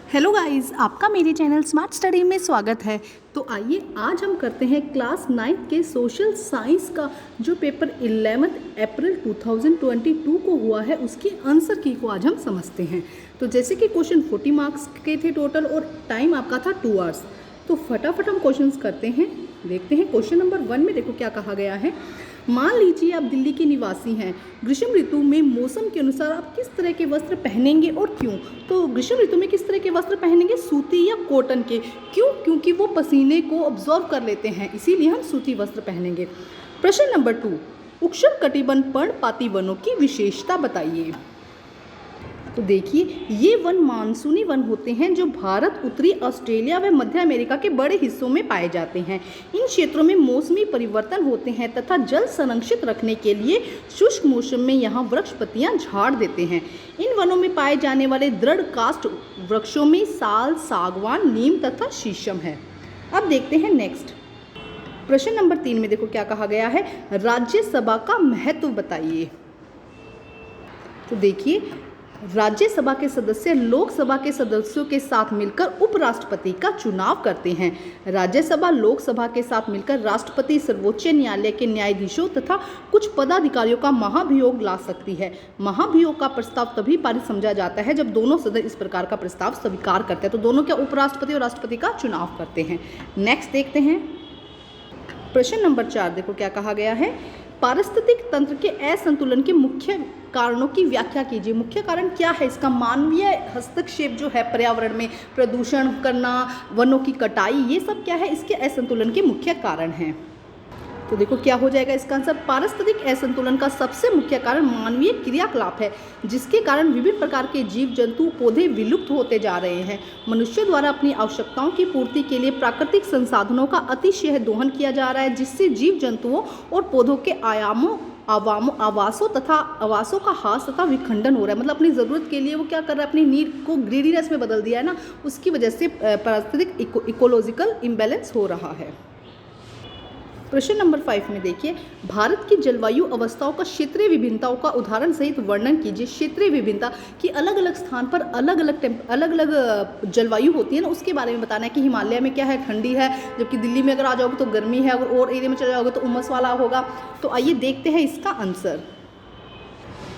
Hello guys, आपका मेरे channel smart study में स्वागत है। तो आइए आज हम करते हैं क्लास 9 के सोशल साइंस का जो पेपर 11 अप्रैल 2022 को हुआ है उसकी आंसर की को आज हम समझते हैं। तो जैसे कि क्वेश्चन 40 मार्क्स के थे टोटल और टाइम आपका था 2 आवर्स। तो फटाफट हम क्वेश्चंस करते हैं, देखते हैं। क्वेश्चन नंबर 1 में देखो क्या कहा गया है। मान लीजिए आप दिल्ली के निवासी हैं। ग्रीष्म ऋतु में मौसम के अनुसार आप किस तरह के वस्त्र पहनेंगे और क्यों? तो ग्रीष्म ऋतु में किस तरह के वस्त्र पहनेंगे? सूती या कॉटन के। क्यों? क्योंकि वो पसीने को ऑब्जॉर्व कर लेते हैं, इसीलिए हम सूती वस्त्र पहनेंगे। प्रश्न नंबर 2, उष्ण कटिबंध पर्णपाती वनों की विशेषता बताइए। तो देखिए, ये वन मानसूनी वन होते हैं जो भारत, उत्तरी ऑस्ट्रेलिया व मध्य अमेरिका के बड़े हिस्सों में पाए जाते हैं। इन क्षेत्रों में मौसमी परिवर्तन होते हैं तथा जल संरक्षित रखने के लिए शुष्क मौसम में यहाँ वृक्ष पत्तियां झाड़ देते हैं। इन वनों में पाए जाने वाले दृढ़ काष्ठ वृक्षों में साल, सागवान, नीम तथा शीशम है। अब देखते हैं नेक्स्ट। प्रश्न नंबर 3 में देखो क्या कहा गया है। राज्यसभा का महत्व बताइए। तो देखिए, राज्यसभा के सदस्य लोकसभा के सदस्यों के साथ मिलकर उपराष्ट्रपति का चुनाव करते हैं। राज्यसभा लोकसभा के साथ मिलकर राष्ट्रपति, सर्वोच्च न्यायालय के न्यायाधीशों तथा कुछ पदाधिकारियों का महाभियोग ला सकती है। महाभियोग का प्रस्ताव तभी पारित समझा जाता है जब दोनों सदस्य इस प्रकार का प्रस्ताव स्वीकार करते हैं। तो दोनों क्या, उपराष्ट्रपति और राष्ट्रपति का चुनाव करते हैं। नेक्स्ट देखते हैं। प्रश्न नंबर 4 देखो क्या कहा गया है। पारिस्थितिक तंत्र के असंतुलन के मुख्य कारणों की व्याख्या कीजिए। मुख्य कारण क्या है इसका? मानवीय हस्तक्षेप जो है पर्यावरण में, प्रदूषण करना, वनों की कटाई, ये सब क्या है इसके असंतुलन के मुख्य कारण हैं। तो देखो क्या हो जाएगा इसका आंसर। पारिस्थितिक असंतुलन का सबसे मुख्य कारण मानवीय क्रियाकलाप है, जिसके कारण विभिन्न प्रकार के जीव जंतु, पौधे विलुप्त होते जा रहे हैं। मनुष्य द्वारा अपनी आवश्यकताओं की पूर्ति के लिए प्राकृतिक संसाधनों का अतिशय दोहन किया जा रहा है, जिससे जीव जंतुओं और पौधों के आवासों का ह्रास तथा विखंडन हो रहा है। मतलब अपनी ज़रूरत के लिए वो क्या कर रहा है, अपनी नीड को ग्रीडीनेस में बदल दिया है ना, उसकी वजह से पारिस्थितिक इकोलॉजिकल इम्बैलेंस हो रहा है। प्रश्न नंबर 5 में देखिए, भारत की जलवायु अवस्थाओं का क्षेत्रीय विभिन्नताओं का उदाहरण सहित वर्णन कीजिए। क्षेत्रीय विभिन्नता की अलग अलग स्थान पर अलग अलग जलवायु होती है ना, उसके बारे में बताना है कि हिमालय में क्या है, ठंडी है, जबकि दिल्ली में अगर आ जाओगे तो गर्मी है, अगर और एरिया में चले जाओगे तो उमस वाला होगा। तो आइए देखते हैं इसका आंसर।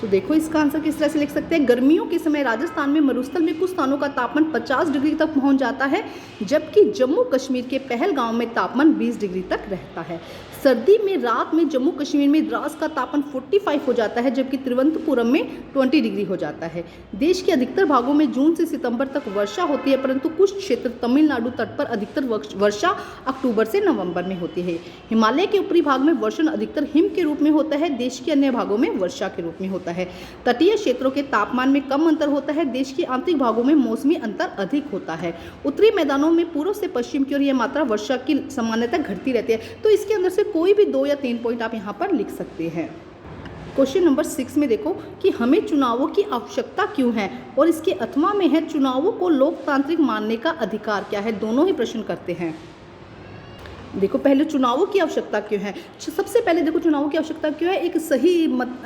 तो देखो इसका आंसर किस तरह से लिख सकते हैं। गर्मियों के समय राजस्थान में मरुस्थल में कुछ स्थानों का तापमान 50 डिग्री तक पहुंच जाता है, जबकि जम्मू कश्मीर के पहलगांव में तापमान 20 डिग्री तक रहता है। सर्दी में रात में जम्मू कश्मीर में द्रास का तापमान 45 हो जाता है, जबकि तिरुवनंतपुरम में 20 डिग्री हो जाता है। देश के अधिकतर भागों में जून से सितंबर तक वर्षा होती है, परंतु कुछ क्षेत्र तमिलनाडु तट पर अधिकतर वर्षा अक्टूबर से नवंबर में होती है। हिमालय के ऊपरी भाग में वर्षण अधिकतर हिम के रूप में होता है, देश के अन्य भागों में वर्षा के रूप में होता है। तटीय क्षेत्रों के तापमान में कम अंतर होता है, देश के आंतरिक भागों में मौसमी अंतर अधिक होता है। उत्तरी मैदानों में पूर्व से पश्चिम की ओर यह मात्रा वर्षा की सामान्यतः घटती रहती है। तो इसके अंदर से कोई भी 2 या 3 पॉइंट आप यहाँ पर लिख सकते हैं। क्वेश्चन नंबर 6 में देखो कि हमें चुनावों की आवश्यकता क्यों है, और इसके अथवा में है चुनावों को लोकतांत्रिक मानने का अधिकार क्या है। दोनों ही प्रश्न करते हैं। देखो पहले चुनावों की आवश्यकता क्यों है। सबसे पहले देखो चुनावों की आवश्यकता क्यों है। एक सही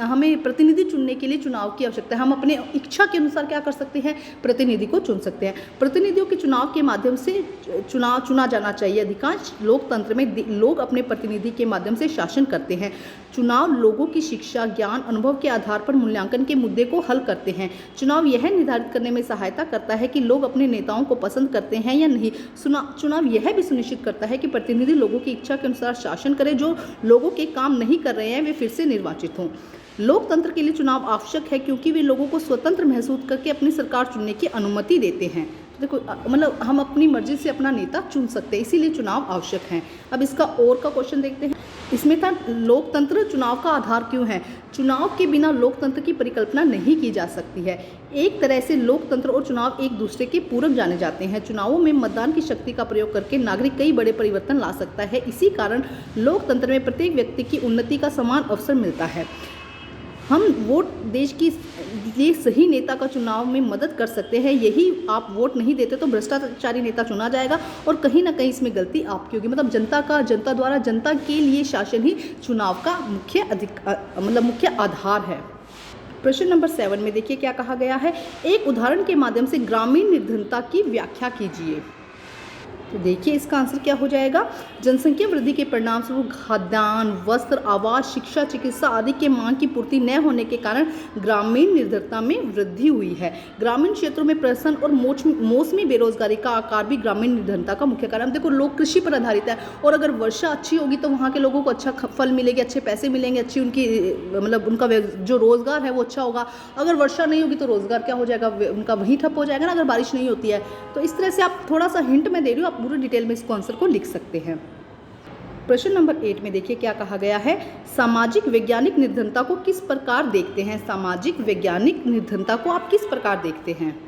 हमें प्रतिनिधि चुनने के लिए चुनाव की आवश्यकता है। हम अपने इच्छा के अनुसार क्या कर सकते हैं, प्रतिनिधि को चुन सकते हैं। प्रतिनिधियों के चुनाव के माध्यम से चुना जाना चाहिए। अधिकांश लोकतंत्र में लोग अपने प्रतिनिधि के माध्यम से शासन करते हैं। चुनाव लोगों की शिक्षा, ज्ञान, अनुभव के आधार पर मूल्यांकन के मुद्दे को हल करते हैं। चुनाव यह निर्धारित करने में सहायता करता है कि लोग अपने नेताओं को पसंद करते हैं या नहीं। चुनाव यह भी सुनिश्चित करता है कि प्रतिनिधि लोगों की इच्छा के अनुसार शासन करें। जो लोगों के काम नहीं कर रहे हैं वे फिर से निर्वाचित हों। लोकतंत्र के लिए चुनाव आवश्यक है क्योंकि वे लोगों को स्वतंत्र महसूस करके अपनी सरकार चुनने की अनुमति देते हैं। देखो मतलब हम अपनी मर्जी से अपना नेता चुन सकते हैं, इसीलिए चुनाव आवश्यक है। अब इसका और का क्वेश्चन देखते हैं। इसमें था लोकतंत्र चुनाव का आधार क्यों है। चुनाव के बिना लोकतंत्र की परिकल्पना नहीं की जा सकती है। एक तरह से लोकतंत्र और चुनाव एक दूसरे के पूरक जाने जाते हैं। चुनावों में मतदान की शक्ति का प्रयोग करके नागरिक कई बड़े परिवर्तन ला सकता है। इसी कारण लोकतंत्र में प्रत्येक व्यक्ति की उन्नति का समान अवसर मिलता है। हम वोट देश की ये सही नेता का चुनाव में मदद कर सकते हैं। यही आप वोट नहीं देते तो भ्रष्टाचारी नेता चुना जाएगा और कहीं ना कहीं इसमें गलती आपकी होगी। मतलब जनता द्वारा जनता के लिए शासन ही चुनाव का मुख्य आधार है। प्रश्न नंबर 7 में देखिए क्या कहा गया है, एक उदाहरण के माध्यम से ग्रामीण निर्धनता की व्याख्या कीजिए। तो देखिए इसका आंसर क्या हो जाएगा, जनसंख्या वृद्धि के परिणाम स्वरूप खाद्यान्न, वस्त्र, आवास, शिक्षा, चिकित्सा आदि के मांग की पूर्ति न होने के कारण ग्रामीण निर्धनता में वृद्धि हुई है। ग्रामीण क्षेत्रों में प्रसन्न और मौसमी बेरोजगारी का आकार भी ग्रामीण निर्धनता का मुख्य कारण। देखो लोग कृषि पर आधारित है और अगर वर्षा अच्छी होगी तो वहाँ के लोगों को अच्छा फल मिलेंगे, अच्छे पैसे मिलेंगे, अच्छी उनकी मतलब उनका जो रोजगार है वो अच्छा होगा। अगर वर्षा नहीं होगी तो रोजगार क्या हो जाएगा, उनका वहीं ठप हो जाएगा ना, अगर बारिश नहीं होती है। तो इस तरह से आप थोड़ा सा हिंट में दे रही हूँ, आप पूरी डिटेल में इसको आंसर को लिख सकते हैं। प्रश्न नंबर 8 में देखिए क्या कहा गया है, सामाजिक वैज्ञानिक निर्धनता को किस प्रकार देखते हैं। सामाजिक वैज्ञानिक निर्धनता को आप किस प्रकार देखते हैं।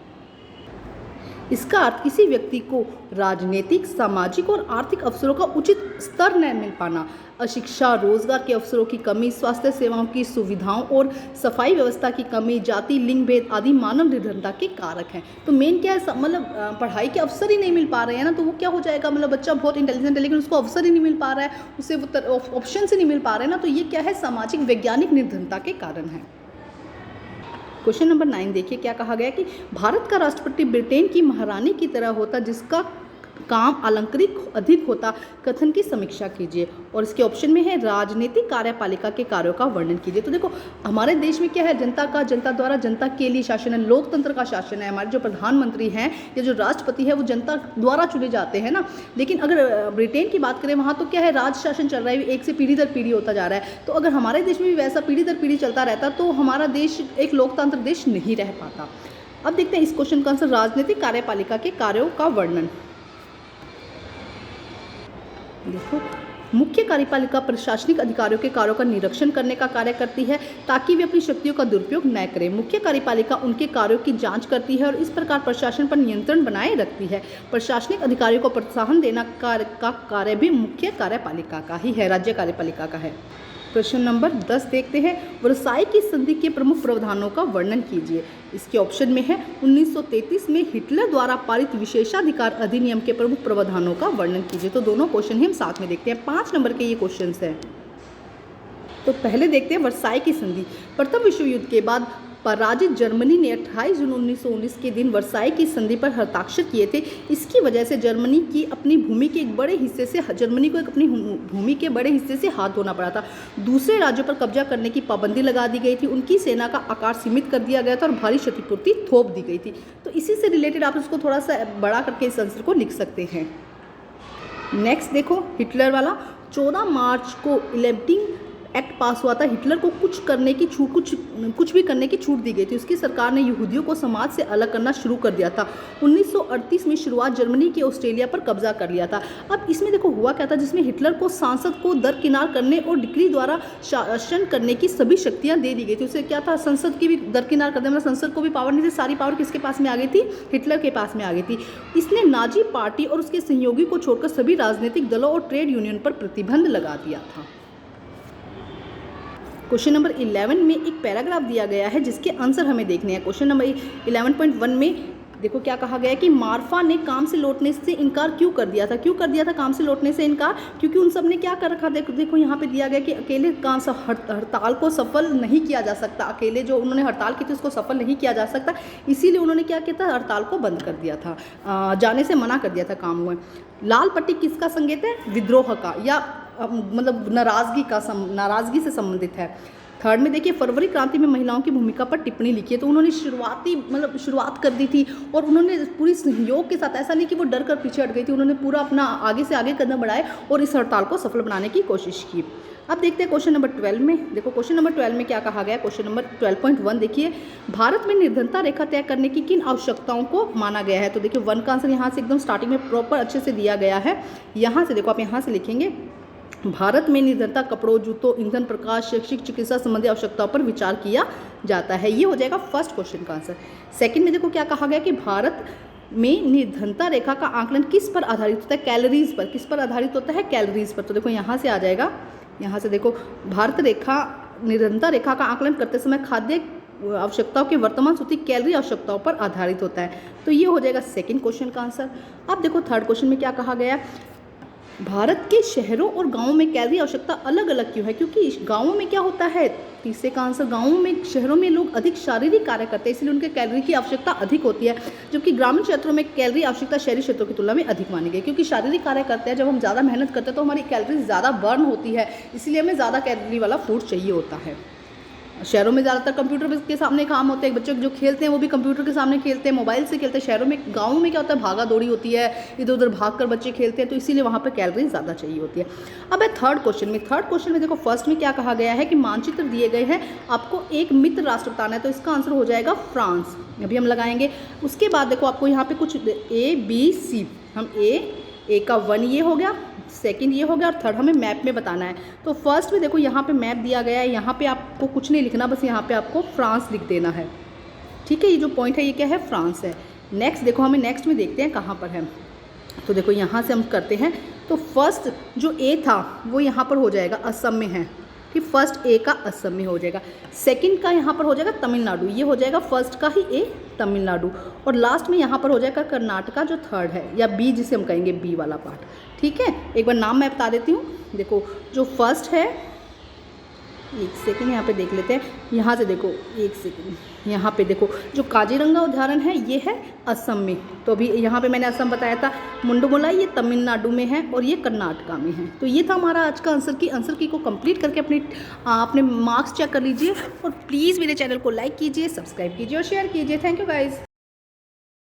इसका अर्थ किसी व्यक्ति को राजनीतिक, सामाजिक और आर्थिक अवसरों का उचित स्तर न मिल पाना, अशिक्षा, रोजगार के अवसरों की कमी, स्वास्थ्य सेवाओं की सुविधाओं और सफाई व्यवस्था की कमी, जाति, लिंग भेद आदि मानव निर्धनता के कारक हैं। तो मेन क्या है, मतलब पढ़ाई के अवसर ही नहीं मिल पा रहे हैं ना, तो वो क्या हो जाएगा, मतलब बच्चा बहुत इंटेलिजेंट है लेकिन उसको अवसर ही नहीं मिल पा रहा है, उसे वो ऑप्शन से नहीं मिल पा रहे हैं ना, तो ये क्या है, सामाजिक वैज्ञानिक निर्धनता के कारण है। क्वेश्चन नंबर 9 देखिए क्या कहा गया कि भारत का राष्ट्रपति ब्रिटेन की महारानी की तरह होता जिसका काम अलंकृत अधिक होता, कथन की समीक्षा कीजिए। और इसके ऑप्शन में है राजनीतिक कार्यपालिका के कार्यों का वर्णन कीजिए। तो देखो हमारे देश में क्या है, जनता द्वारा जनता के लिए शासन है, लोकतंत्र का शासन है। हमारे जो प्रधानमंत्री हैं या जो राष्ट्रपति है वो जनता द्वारा चुने जाते हैं ना। लेकिन अगर ब्रिटेन की बात करें वहाँ तो क्या है, राज शासन चल रहा है, एक से पीढ़ी दर पीढ़ी होता जा रहा है। तो अगर हमारे देश में भी वैसा पीढ़ी दर पीढ़ी चलता रहता तो हमारा देश एक लोकतंत्र देश नहीं रह पाता। अब देखते हैं इस क्वेश्चन का आंसर, राजनीतिक कार्यपालिका के कार्यों का वर्णन। देखो मुख्य कार्यपालिका प्रशासनिक अधिकारियों के कार्यों का निरीक्षण करने का कार्य करती है ताकि वे अपनी शक्तियों का दुरुपयोग न करें। मुख्य कार्यपालिका उनके कार्यों की जांच करती है और इस प्रकार प्रशासन पर नियंत्रण बनाए रखती है। प्रशासनिक अधिकारियों को प्रोत्साहन देना का कार्य भी मुख्य कार्यपालिका का ही है, राज्य कार्यपालिका का है। प्रश्न नंबर 10 देखते हैं, वर्साई की संधि के प्रमुख प्रावधानों का वर्णन कीजिए। इसके ऑप्शन में है 1933 में हिटलर द्वारा पारित विशेषाधिकार अधिनियम के प्रमुख प्रावधानों का वर्णन कीजिए। तो दोनों क्वेश्चन ही हम साथ में देखते हैं, 5 नंबर के ये क्वेश्चन हैं। तो पहले देखते हैं वर्साई की संधि। प्रथम विश्व युद्ध के बाद पराजित जर्मनी ने 28 जून 1919 के दिन वर्साई की संधि पर हस्ताक्षर किए थे। इसकी वजह से जर्मनी की अपनी भूमि के एक बड़े हिस्से से हाथ धोना पड़ा था। दूसरे राज्यों पर कब्जा करने की पाबंदी लगा दी गई थी, उनकी सेना का आकार सीमित कर दिया गया था और भारी क्षतिपूर्ति थोप दी गई थी। तो इसी से रिलेटेड आप इसको थोड़ा सा बड़ा करके इस आंसर को लिख सकते हैं। नेक्स्ट देखो हिटलर वाला, 14 मार्च को इलेब्टिंग एक्ट पास हुआ था। हिटलर को कुछ भी करने की छूट दी गई थी। उसकी सरकार ने यहूदियों को समाज से अलग करना शुरू कर दिया था। 1938 में शुरुआत जर्मनी के ऑस्ट्रेलिया पर कब्जा कर लिया था। अब इसमें देखो हुआ क्या था, जिसमें हिटलर को सांसद को दरकिनार करने और डिक्री द्वारा शासन करने की सभी शक्तियां दे दी गई थी। उसे क्या था, संसद की भी दरकिनार कर देना, संसद को भी पावर नहीं थी, सारी पावर किसके पास में आ गई थी, हिटलर के पास में आ गई थी। इसने नाजी पार्टी और उसके सहयोगी को छोड़कर सभी राजनीतिक दलों और ट्रेड यूनियन पर प्रतिबंध लगा दिया था। क्वेश्चन नंबर 11 में एक पैराग्राफ दिया गया है जिसके आंसर हमें देखने हैं। क्वेश्चन नंबर 11.1 में देखो क्या कहा गया है कि मार्फा ने काम से लौटने से इनकार क्यों कर दिया था काम से लौटने से इनकार, क्योंकि उन सब ने क्या कर रखा। देखो यहाँ पे दिया गया कि अकेले काम हड़ताल को सफल नहीं किया जा सकता, अकेले जो उन्होंने हड़ताल की थी उसको सफल नहीं किया जा सकता, इसीलिए उन्होंने क्या किया था, हड़ताल को बंद कर दिया था, जाने से मना कर दिया था काम हुए। लाल पट्टी किसका संकेत है, विद्रोह का या मतलब नाराजगी से संबंधित है। थर्ड में देखिए फरवरी क्रांति में महिलाओं की भूमिका पर टिप्पणी लिखी है। तो उन्होंने शुरुआत कर दी थी और उन्होंने पूरी सहयोग के साथ, ऐसा नहीं कि वो डर कर पीछे हट गई थी, उन्होंने पूरा अपना आगे से आगे कदम बढ़ाए और इस हड़ताल को सफल बनाने की कोशिश की। अब देखते हैं क्वेश्चन नंबर 12 में। देखो क्वेश्चन नंबर 12 में क्या कहा गया, क्वेश्चन नंबर 12.1 देखिए, भारत में निर्धनता रेखा तय करने की किन आवश्यकताओं को माना गया है। तो देखिए 1 का आंसर यहाँ से एकदम स्टार्टिंग में प्रॉपर अच्छे से दिया गया है। यहाँ से देखो आप यहाँ से लिखेंगे, भारत में निर्धनता कपड़ों, जूतों, ईंधन, प्रकाश, शैक्षिक, चिकित्सा संबंधी आवश्यकताओं पर विचार किया जाता है। ये हो जाएगा फर्स्ट क्वेश्चन का आंसर। सेकंड में देखो क्या कहा गया कि भारत में निर्धनता रेखा का आकलन किस पर आधारित होता है, कैलोरीज पर। किस पर आधारित होता है, कैलोरीज पर। तो देखो यहाँ से आ जाएगा, यहाँ से देखो निर्धनता रेखा का आकलन करते समय खाद्य आवश्यकताओं के वर्तमान सूची कैलोरी आवश्यकताओं पर आधारित होता है। तो ये हो जाएगा सेकंड क्वेश्चन का आंसर। अब देखो थर्ड क्वेश्चन में क्या कहा गया, भारत के शहरों और गांवों में कैलोरी आवश्यकता अलग अलग क्यों है, क्योंकि गांवों में क्या होता है, तीसरे का आंसर, गाँवों में शहरों में लोग अधिक शारीरिक कार्य करते हैं, इसलिए उनके कैलोरी की आवश्यकता अधिक होती है, जबकि ग्रामीण क्षेत्रों में कैलोरी आवश्यकता शहरी क्षेत्रों की तुलना में अधिक मानी गई, क्योंकि शारीरिक कार्य करते हैं, जब हम ज़्यादा मेहनत करते हैं तो हमारी कैलोरी ज़्यादा बर्न होती है, इसलिए हमें ज़्यादा कैलोरी वाला फूड चाहिए होता है। शहरों में ज़्यादातर कंप्यूटर के सामने काम होते हैं, बच्चे जो खेलते हैं वो भी कंप्यूटर के सामने खेलते हैं, मोबाइल से खेलते हैं। शहरों में, गाँवों में क्या होता है, भागा दौड़ी होती है, इधर उधर भाग कर बच्चे खेलते हैं, तो इसीलिए वहाँ पर कैलोरी ज़्यादा चाहिए होती है। अब है थर्ड क्वेश्चन में देखो, फर्स्ट में क्या कहा गया है कि मानचित्र दिए गए हैं, आपको एक मित्र राष्ट्र बताना है, तो इसका आंसर हो जाएगा फ्रांस, अभी हम लगाएंगे। उसके बाद देखो आपको यहाँ पे कुछ ABC, हम ए का 1 ये हो गया, सेकंड ये हो गया, और थर्ड हमें मैप में बताना है। तो फर्स्ट में देखो यहाँ पे मैप दिया गया है, यहाँ पे आपको कुछ नहीं लिखना, बस यहाँ पे आपको फ्रांस लिख देना है, ठीक है। ये जो पॉइंट है ये क्या है, फ्रांस है। नेक्स्ट देखो, हमें नेक्स्ट में देखते हैं कहाँ पर है। तो देखो यहाँ से हम करते हैं, तो फर्स्ट जो ए था वो यहाँ पर हो जाएगा, असम में है कि फर्स्ट ए का असम में हो जाएगा, सेकंड का यहाँ पर हो जाएगा तमिलनाडु, ये हो जाएगा फर्स्ट का ही ए तमिलनाडु, और लास्ट में यहाँ पर हो जाएगा कर्नाटका जो थर्ड है, या बी जिसे हम कहेंगे बी वाला पार्ट, ठीक है। एक बार नाम मैं बता देती हूँ, देखो जो फर्स्ट है, एक सेकंड यहाँ पे देख लेते हैं, यहाँ से देखो, एक सेकंड, यहाँ पे देखो जो काजीरंगा उद्यान है ये है असम में, तो अभी यहाँ पे मैंने असम बताया था, मुंडुमुलाई ये तमिलनाडु में है, और ये कर्नाटका में है। तो ये था हमारा आज का आंसर की को कंप्लीट करके अपने मार्क्स चेक कर लीजिए, और प्लीज़ मेरे चैनल को लाइक कीजिए, सब्सक्राइब कीजिए और शेयर कीजिए। Thank you guys.